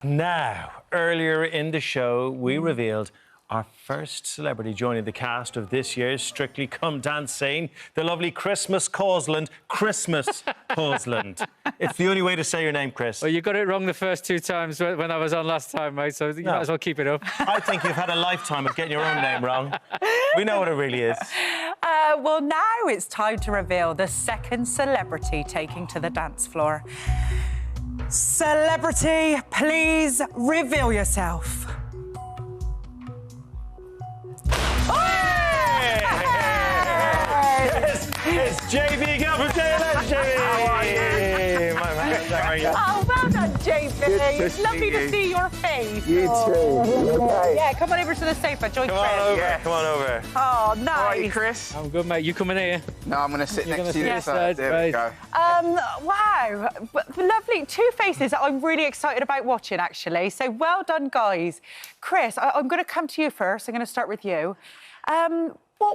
Now, earlier in the show, we revealed our first celebrity joining the cast of this year's Strictly Come Dancing, the lovely McCausland. McCausland. It's the only way to say your name, Chris. Well, you got it wrong the first two times when I was on last time, mate, so you might as well keep it up. I think you've had a lifetime of getting your own name wrong. We know what it really is. Well, now it's time to reveal the second celebrity taking to the dance floor. Celebrity, please reveal yourself. It's JB Gill from JLS, JB! How are you? How are you? Oh, well done, JB. It's lovely to see your face. You too. Okay. Yeah, come on over to the sofa. Join Come on Chris. over, Yes. come on over. Oh, nice. How are you, Chris? I'm good, mate. You coming here? No, I'm going to sit next to you. Yes, There we go. Wow. Lovely. Two faces that I'm really excited about watching, actually. So well done, guys. Chris, I'm going to come to you first. I'm going to start with you.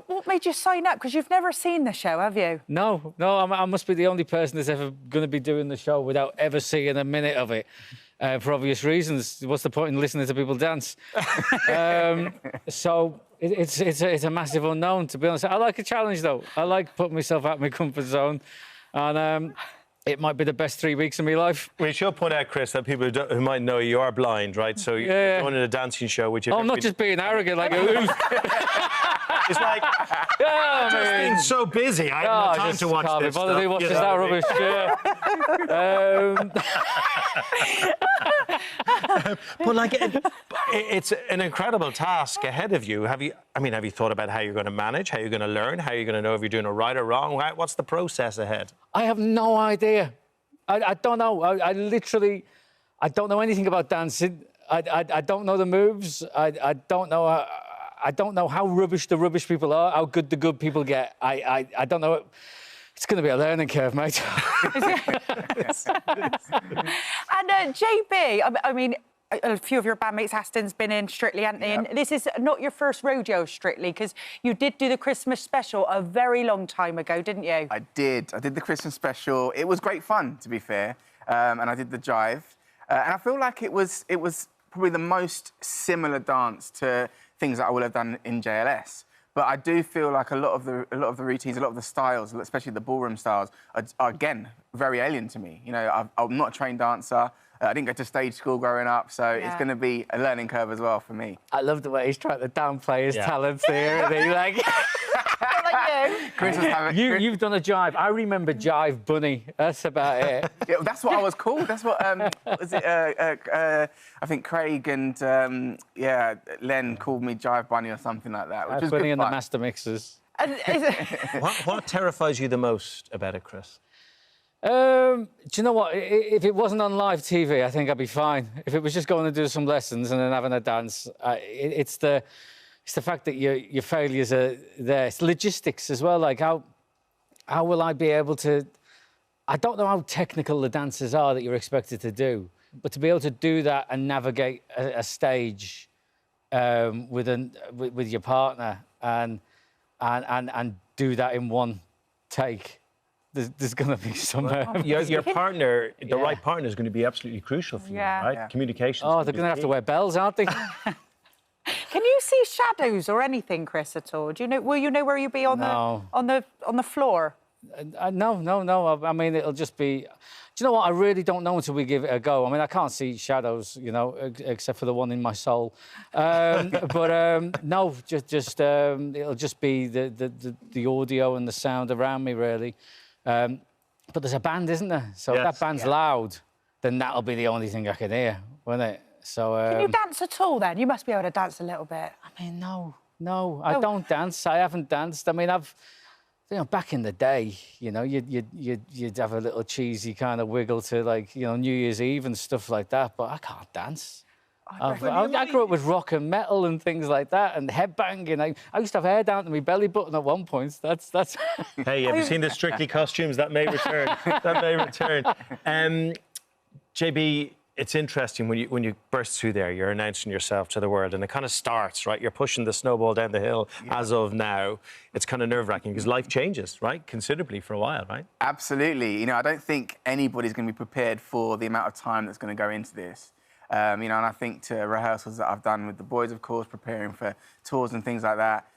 What made you sign up? Because you've never seen the show, have you? No, I must be the only person that's ever going to be doing the show without ever seeing a minute of it. For obvious reasons. What's the point in listening to people dance? So it's a massive unknown, to be honest. I like a challenge, though. I like putting myself out of my comfort zone. And it might be the best 3 weeks of my life. We should point out, Chris, that people who might know you are blind, right? So you're going in a dancing show, which... I'm not just being arrogant like It's like, I've just been so busy, I haven't had time to watch this stuff. Watch You this know rubbish, But like, it's an incredible task ahead of you. Have you thought about how you're going to manage, how you're going to learn, how you're going to know if you're doing it right or wrong? What's the process ahead? I have no idea. I don't know. I literally don't know anything about dancing. I don't know the moves. I don't know. I don't know how rubbish the rubbish people are, how good the good people get. I don't know. It's going to be a learning curve, mate. And JB, I mean, a few of your bandmates, Aston's been in Strictly, hasn't he? Yep. And this is not your first rodeo, Strictly, because you did do the Christmas special a very long time ago, didn't you? I did the Christmas special. It was great fun, to be fair. And I did the jive. And I feel like it was probably the most similar dance to things that I would have done in JLS. But I do feel like a lot of the routines, a lot of the styles, especially the ballroom styles, are again very alien to me. You know, I'm not a trained dancer. I didn't go to stage school growing up, so it's going to be a learning curve as well for me. I love the way he's trying to downplay his talents here. And like... Chris was having... You've done a jive. I remember Jive Bunny. That's about it. Yeah, that's what I was called. That's what was it? I think Craig and Len called me Jive Bunny or something like that. Which was Bunny good and the fun. Master Mixers. What terrifies you the most about it, Chris? Do you know what? If it wasn't on live TV, I think I'd be fine. If it was just going to do some lessons and then having a dance, it's the fact that your failures are there. It's logistics as well. Like how will I be able to? I don't know how technical the dances are that you're expected to do, but to be able to do that and navigate a stage with your partner and do that in one take. There's going to be some... Your partner, the right partner, is going to be absolutely crucial for you, right? Yeah. Communication. Oh, they're going to have to wear bells, aren't they? Can you see shadows or anything, Chris, at all? Do you know? Will you know where you'll be on the floor? No. I mean, it'll just be... Do you know what? I really don't know until we give it a go. I mean, I can't see shadows, you know, except for the one in my soul. No, just it'll just be the audio and the sound around me, really. But there's a band, isn't there? So if that band's loud, then that'll be the only thing I can hear, won't it? So Can you dance at all, then? You must be able to dance a little bit. I mean, no, I don't dance. I haven't danced. I mean, back in the day, you know, you'd have a little cheesy kind of wiggle to, like, you know, New Year's Eve and stuff like that, but I can't dance. I grew up with rock and metal and things like that, and headbanging. I used to have hair down to my belly button at one point. That's. Hey, have you seen the Strictly costumes? That may return. JB, it's interesting when you burst through there. You're announcing yourself to the world, and it kind of starts, right? You're pushing the snowball down the hill. As of now, it's kind of nerve-wracking because life changes, right, considerably for a while, right? Absolutely. You know, I don't think anybody's going to be prepared for the amount of time that's going to go into this. You know, and I think to rehearsals that I've done with the boys, of course, preparing for tours and things like that,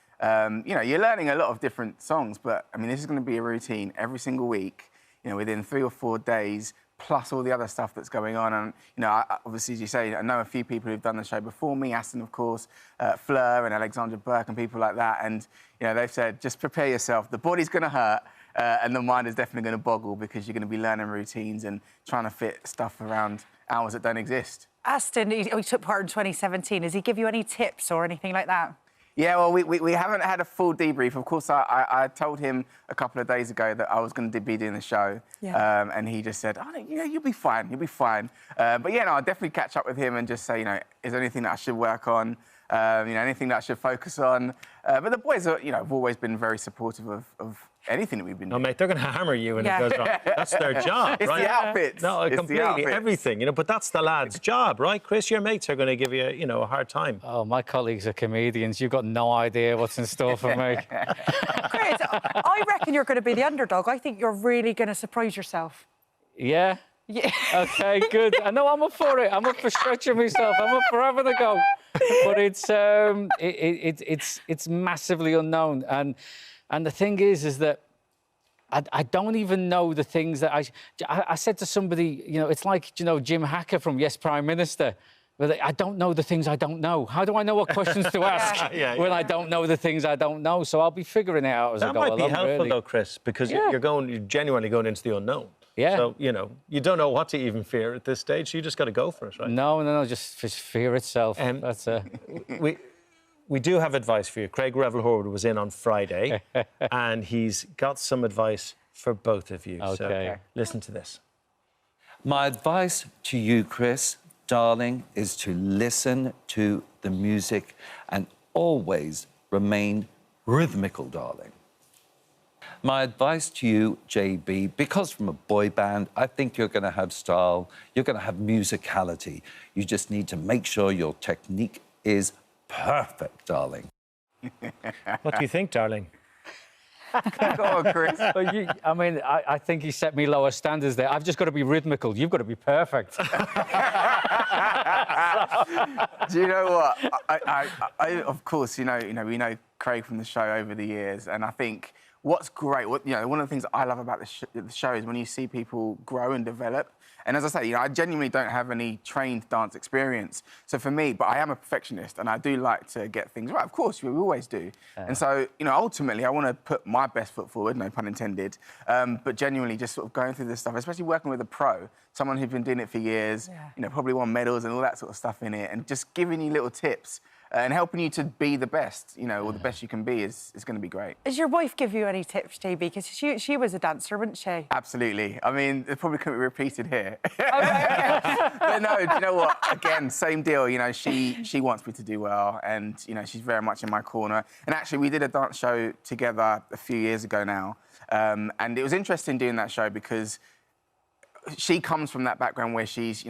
you know, you're learning a lot of different songs, but, I mean, this is going to be a routine every single week, you know, within 3 or 4 days, plus all the other stuff that's going on. And, you know, obviously, as you say, I know a few people who've done the show before me, Aston, of course, Fleur and Alexandra Burke and people like that. And, you know, they've said, just prepare yourself. The body's going to hurt and the mind is definitely going to boggle because you're going to be learning routines and trying to fit stuff around hours that don't exist. Aston, he took part in 2017. Has he give you any tips or anything like that? Yeah, well, we haven't had a full debrief. Of course, I told him a couple of days ago that I was going to be doing the show, and he just said, "Oh, you know, you'll be fine, you'll be fine." But yeah, no, I'll definitely catch up with him and just say, you know, is there anything that I should work on? You know, anything that I should focus on? But the boys are, you know, have always been very supportive of anything that we've been doing. No, mate, they're going to hammer you when it goes wrong. That's their job, It's right? the outfits. No, It's the completely, outfits. everything, you know, but that's the lad's job, right? Chris, your mates are going to give you, you know, a hard time. Oh, my colleagues are comedians. You've got no idea what's in store for me. Chris, I reckon you're going to be the underdog. I think you're really going to surprise yourself. Yeah? Yeah. OK, good. I know I'm up for it. I'm up for stretching myself. I'm up for having a go. But it's massively unknown. And the thing is that I don't even know the things that I said to somebody, you know, it's like, you know, Jim Hacker from Yes, Prime Minister. But I don't know the things I don't know. How do I know what questions to ask when I don't know the things I don't know? So I'll be figuring it out as I go along. That might be helpful, really. though, Chris, because you're genuinely going into the unknown. Yeah. So, you know, you don't know what to even fear at this stage, so you just got to go for it, right? No, just fear itself. That's We do have advice for you. Craig Revel-Horwood was in on Friday, and he's got some advice for both of you. Okay. So listen to this. My advice to you, Chris, darling, is to listen to the music and always remain rhythmical, darling. My advice to you, JB, because from a boy band, I think you're going to have style, you're going to have musicality. You just need to make sure your technique is perfect, darling. What do you think, darling? Go on, Chris. I mean, I think he set me lower standards there. I've just got to be rhythmical. You've got to be perfect. Do you know what? I of course, you know, we know Craig from the show over the years, and I think what's great, you know, one of the things I love about the show is when you see people grow and develop. And as I say, you know, I genuinely don't have any trained dance experience. So for me, but I am a perfectionist, and I do like to get things right. Of course, we always do. And so, you know, ultimately, I want to put my best foot forward, no pun intended. But genuinely, just sort of going through this stuff, especially working with a pro, someone who's been doing it for years, you know, probably won medals and all that sort of stuff in it, and just giving you little tips. And helping you to be the best, you know, or the best you can be is going to be great. Has your wife give you any tips, JB? Because she was a dancer, wasn't she? Absolutely. I mean, it probably couldn't be repeated here. But no, do you know what? Again, same deal. You know, she wants me to do well, and you know, she's very much in my corner. And actually, we did a dance show together a few years ago now, and it was interesting doing that show because she comes from that background where she's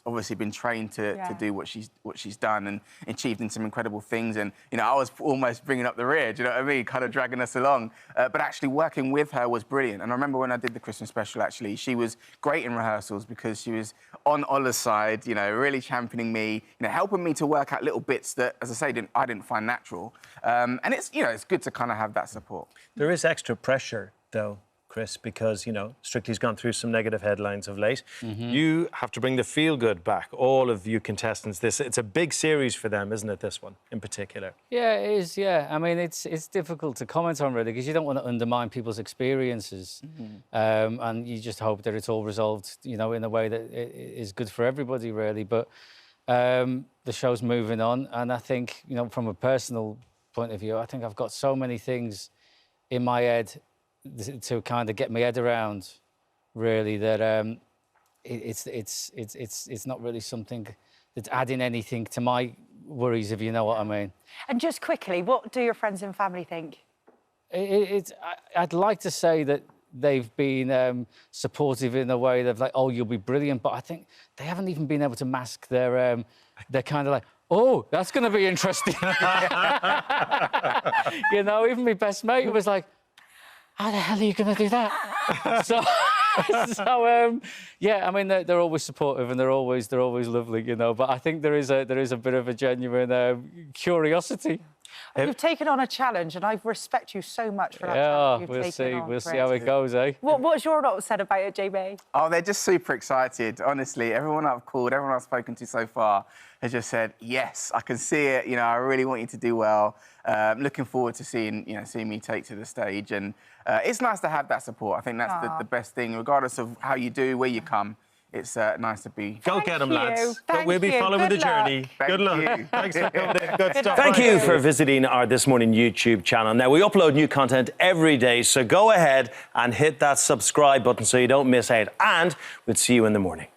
obviously been trained to do what she's done and achieved in some incredible things. And, you know, I was almost bringing up the rear, do you know what I mean? Kind of dragging us along. But actually working with her was brilliant. And I remember when I did the Christmas special, actually, she was great in rehearsals because she was on Ola's side, you know, really championing me, you know, helping me to work out little bits that, as I say, I didn't find natural. And it's, you know, it's good to kind of have that support. There is extra pressure, though, Chris, because, you know, Strictly's gone through some negative headlines of late. You have to bring the feel-good back, all of you contestants. It's a big series for them, isn't it, this one, in particular? Yeah, it is, yeah. I mean, it's difficult to comment on, really, because you don't want to undermine people's experiences. And you just hope that it's all resolved, you know, in a way that is good for everybody, really. But the show's moving on, and I think, you know, from a personal point of view, I think I've got so many things in my head to kind of get my head around, really, that it's not really something that's adding anything to my worries, if you know what I mean. And just quickly, what do your friends and family think? I'd like to say that they've been supportive in a way that, like, oh, you'll be brilliant, but I think they haven't even been able to mask their kind of like, oh, that's going to be interesting. You know, even my best mate was like, how the hell are you going to do that? So So yeah, I mean they're always supportive and they're always lovely, you know. But I think there is a bit of a genuine curiosity. You've taken on a challenge, and I respect you so much for that Yeah, challenge you've we'll taken see. on, We'll see Chris. how it goes, eh? What's your lot said about it, JB? Oh, they're just super excited. Honestly, everyone I've called, everyone I've spoken to so far has just said, yes, I can see it. You know, I really want you to do well. Looking forward to seeing me take to the stage. And it's nice to have that support. I think that's the best thing, regardless of how you do, where you come. It's nice to be. Go get them, you. lads. Thank We'll be you. following the Good luck. journey. Thank Good luck. you. Thanks for coming in. Good stuff. Thank you for visiting our This Morning YouTube channel. Now, we upload new content every day, so go ahead and hit that subscribe button so you don't miss out. And we'll see you in the morning.